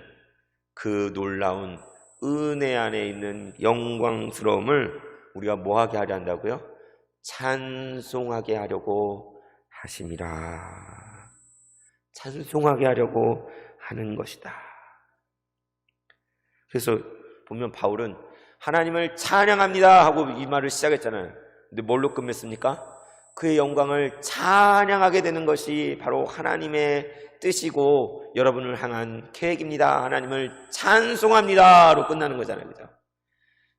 그 놀라운 은혜 안에 있는 영광스러움을 우리가 뭐하게 하려 한다고요? 찬송하게 하려고 하심이라. 찬송하게 하려고 하는 것이다. 그래서 보면 바울은 하나님을 찬양합니다 하고 이 말을 시작했잖아요. 근데 뭘로 끝맺습니까? 그의 영광을 찬양하게 되는 것이 바로 하나님의 뜻이고 여러분을 향한 계획입니다. 하나님을 찬송합니다로 끝나는 거잖아요. 그죠?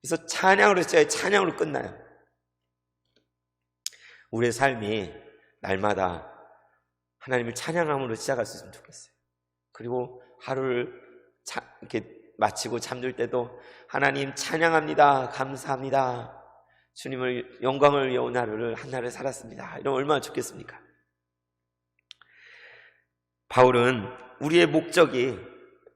그래서 찬양으로 시작해 찬양으로 끝나요. 우리의 삶이 날마다 하나님을 찬양함으로 시작했으면 좋겠어요. 그리고 하루를 이렇게 마치고 잠들 때도 하나님 찬양합니다. 감사합니다. 주님을 영광을 여운 하루를 한 날을 살았습니다. 이러면 얼마나 좋겠습니까? 바울은 우리의 목적이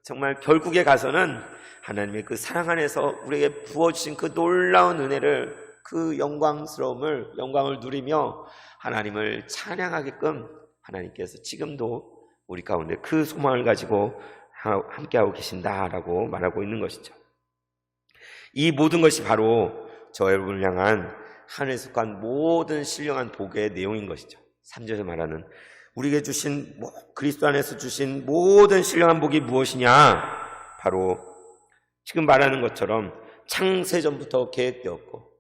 정말 결국에 가서는 하나님의 그 사랑 안에서 우리에게 부어주신 그 놀라운 은혜를, 그 영광을 누리며 하나님을 찬양하게끔 하나님께서 지금도 우리 가운데 그 소망을 가지고 함께하고 계신다라고 말하고 있는 것이죠. 이 모든 것이 바로 저 여러분을 향한 하늘에 속한 모든 신령한 복의 내용인 것이죠. 3절에 말하는 우리에게 주신 그리스도 안에서 주신 모든 신령한 복이 무엇이냐? 바로 지금 말하는 것처럼 창세전부터 계획되었고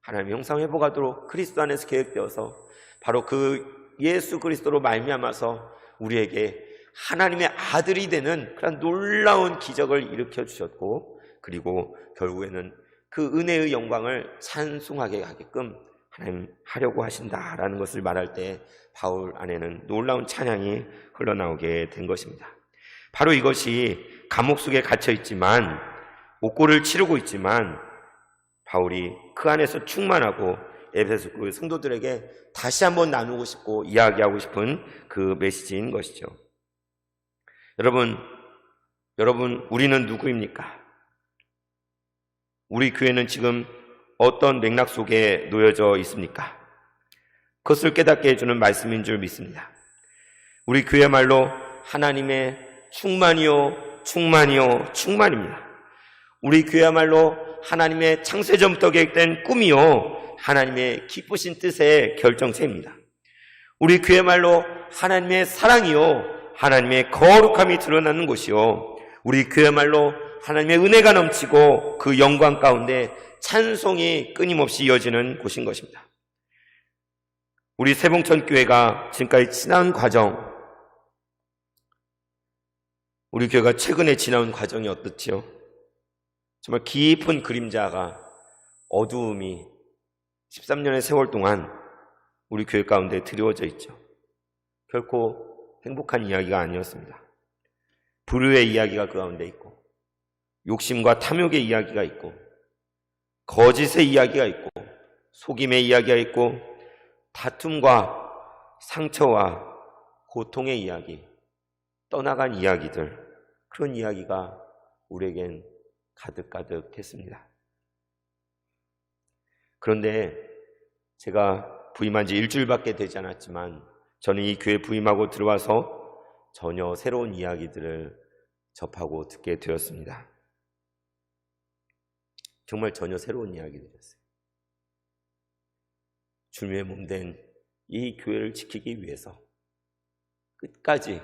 하나님의 형상 회복하도록 그리스도 안에서 계획되어서 바로 그 예수 그리스도로 말미암아서 우리에게 하나님의 아들이 되는 그런 놀라운 기적을 일으켜 주셨고, 그리고 결국에는 그 은혜의 영광을 찬송하게 하게끔 하나님 하려고 하신다라는 것을 말할 때 바울 안에는 놀라운 찬양이 흘러나오게 된 것입니다. 바로 이것이 감옥 속에 갇혀 있지만, 옥고를 치르고 있지만 바울이 그 안에서 충만하고 에베소 그 성도들에게 다시 한번 나누고 싶고 이야기하고 싶은 그 메시지인 것이죠. 여러분, 우리는 누구입니까? 우리 교회는 지금 어떤 맥락 속에 놓여져 있습니까? 그것을 깨닫게 해주는 말씀인 줄 믿습니다. 우리 교회야말로 하나님의 충만입니다. 우리 교회야말로 하나님의 창세전부터 계획된 꿈이요, 하나님의 기쁘신 뜻의 결정체입니다. 우리 교회야말로 하나님의 사랑이요, 하나님의 거룩함이 드러나는 곳이요, 우리 교회야말로 하나님의 은혜가 넘치고 그 영광 가운데 찬송이 끊임없이 이어지는 곳인 것입니다. 우리 세봉천교회가 지금까지 지난 과정, 우리 교회가 최근에 지나온 과정이 어떻지요? 정말 깊은 그림자가, 어두움이 13년의 세월 동안 우리 교회 가운데 드리워져 있죠. 결코 행복한 이야기가 아니었습니다. 불의의 이야기가 그 가운데 있고, 욕심과 탐욕의 이야기가 있고, 거짓의 이야기가 있고, 속임의 이야기가 있고, 다툼과 상처와 고통의 이야기, 떠나간 이야기들, 그런 이야기가 우리에겐 가득가득했습니다. 그런데 제가 부임한 지 일주일밖에 되지 않았지만 저는 이 교회 부임하고 들어와서 전혀 새로운 이야기들을 접하고 듣게 되었습니다. 정말 전혀 새로운 이야기들이었어요. 주님의 몸된 이 교회를 지키기 위해서 끝까지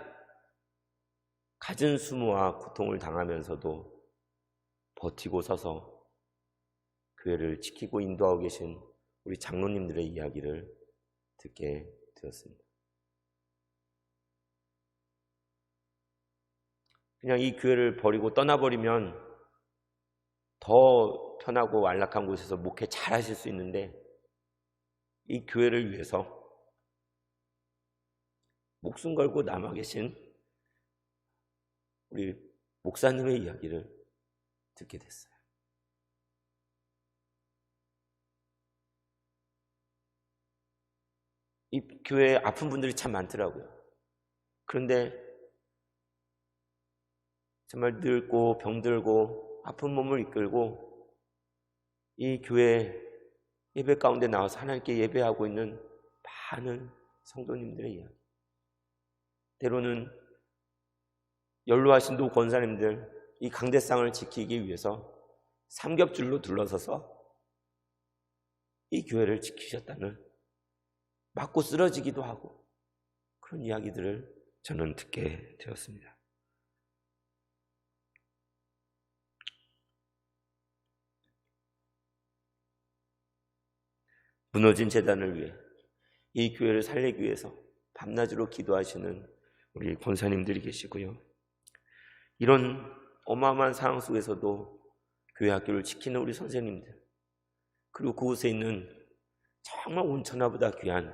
갖은 수모와 고통을 당하면서도 버티고 서서 교회를 지키고 인도하고 계신 우리 장로님들의 이야기를 듣게 되었습니다. 그냥 이 교회를 버리고 떠나버리면 더 편하고 안락한 곳에서 목회 잘 하실 수 있는데, 이 교회를 위해서 목숨 걸고 남아 계신 우리 목사님의 이야기를 듣게 됐어요. 이 교회에 아픈 분들이 참 많더라고요. 그런데 정말 늙고 병들고 아픈 몸을 이끌고 이 교회에 예배 가운데 나와서 하나님께 예배하고 있는 많은 성도님들의 이야기. 때로는 연로하신 도 권사님들 이 강대상을 지키기 위해서 삼겹줄로 둘러서서 이 교회를 지키셨다는, 맞고 쓰러지기도 하고 그런 이야기들을 저는 듣게 되었습니다. 무너진 재단을 위해, 이 교회를 살리기 위해서 밤낮으로 기도하시는 우리 권사님들이 계시고요. 이런 어마어마한 상황 속에서도 교회 학교를 지키는 우리 선생님들, 그리고 그곳에 있는 정말 온천하보다 귀한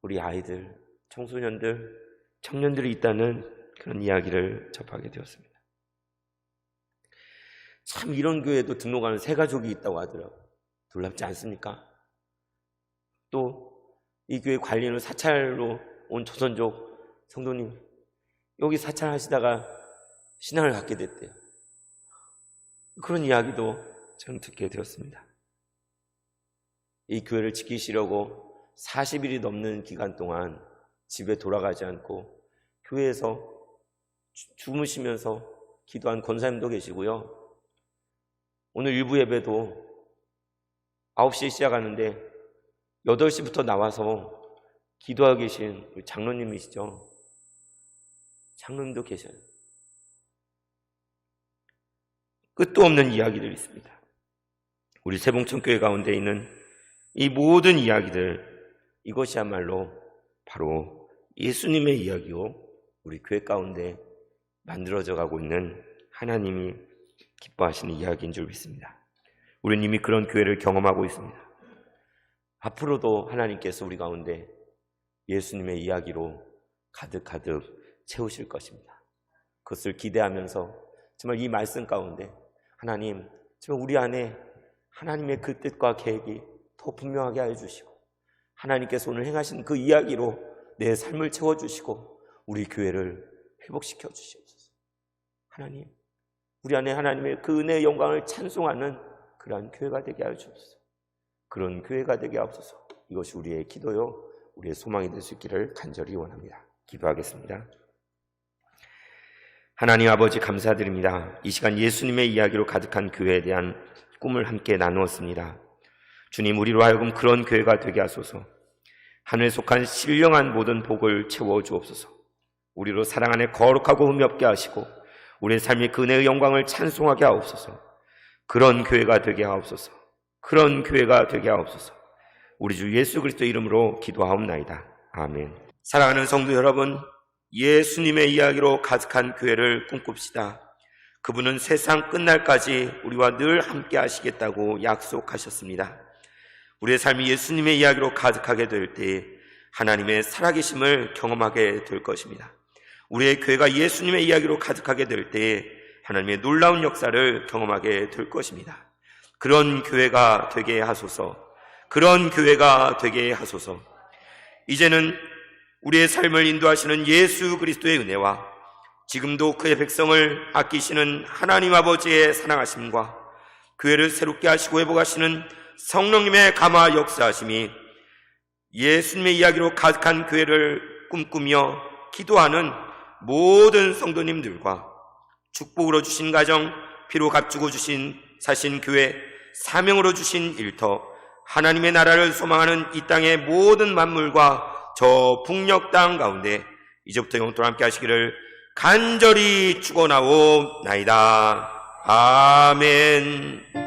우리 아이들, 청소년들, 청년들이 있다는 그런 이야기를 접하게 되었습니다. 참 이런 교회에도 등록하는 새 가족이 있다고 하더라고요. 놀랍지 않습니까? 또 이 교회 관리는 사찰로 온 조선족 성도님, 여기 사찰하시다가 신앙을 갖게 됐대요. 그런 이야기도 저는 듣게 되었습니다. 이 교회를 지키시려고 40일이 넘는 기간 동안 집에 돌아가지 않고 교회에서 주무시면서 기도한 권사님도 계시고요. 오늘 일부 예배도 9시에 시작하는데 8시부터 나와서 기도하고 계신 우리 장로님이시죠. 장로님도 계셔요. 끝도 없는 이야기들이 있습니다. 우리 세봉천교회 가운데 있는 이 모든 이야기들, 이것이야말로 바로 예수님의 이야기요, 우리 교회 가운데 만들어져 가고 있는 하나님이 기뻐하시는 이야기인 줄 믿습니다. 우리는 이미 그런 교회를 경험하고 있습니다. 앞으로도 하나님께서 우리 가운데 예수님의 이야기로 가득가득 채우실 것입니다. 그것을 기대하면서 정말 이 말씀 가운데 하나님, 정말 우리 안에 하나님의 그 뜻과 계획이 더 분명하게 하여 주시고, 하나님께서 오늘 행하신 그 이야기로 내 삶을 채워주시고 우리 교회를 회복시켜 주시옵소서. 하나님, 우리 안에 하나님의 그 은혜의 영광을 찬송하는 그러한 교회가 되게 하여 주옵소서. 그런 교회가 되게 하옵소서. 이것이 우리의 기도요, 우리의 소망이 될 수 있기를 간절히 원합니다. 기도하겠습니다. 하나님 아버지, 감사드립니다. 이 시간 예수님의 이야기로 가득한 교회에 대한 꿈을 함께 나누었습니다. 주님, 우리로 하여금 그런 교회가 되게 하소서. 하늘에 속한 신령한 모든 복을 채워 주옵소서. 우리로 사랑 안에 거룩하고 흠이 없게 하시고 우리의 삶이 그 은혜의 영광을 찬송하게 하옵소서. 그런 교회가 되게 하옵소서. 그런 교회가 되게 하옵소서. 우리 주 예수 그리스도의 이름으로 기도하옵나이다. 아멘. 사랑하는 성도 여러분, 예수님의 이야기로 가득한 교회를 꿈꿉시다. 그분은 세상 끝날까지 우리와 늘 함께 하시겠다고 약속하셨습니다. 우리의 삶이 예수님의 이야기로 가득하게 될 때 하나님의 살아계심을 경험하게 될 것입니다. 우리의 교회가 예수님의 이야기로 가득하게 될 때 하나님의 놀라운 역사를 경험하게 될 것입니다. 그런 교회가 되게 하소서. 그런 교회가 되게 하소서. 이제는 우리의 삶을 인도하시는 예수 그리스도의 은혜와 지금도 그의 백성을 아끼시는 하나님 아버지의 사랑하심과 교회를 새롭게 하시고 회복하시는 성령님의 감화 역사하심이 예수님의 이야기로 가득한 교회를 꿈꾸며 기도하는 모든 성도님들과 축복으로 주신 가정, 피로 값주고 주신 사신 교회, 사명으로 주신 일터, 하나님의 나라를 소망하는 이 땅의 모든 만물과 저 북녘 땅 가운데 이제부터 영원토록 함께 하시기를 간절히 축원하옵나이다. 아멘.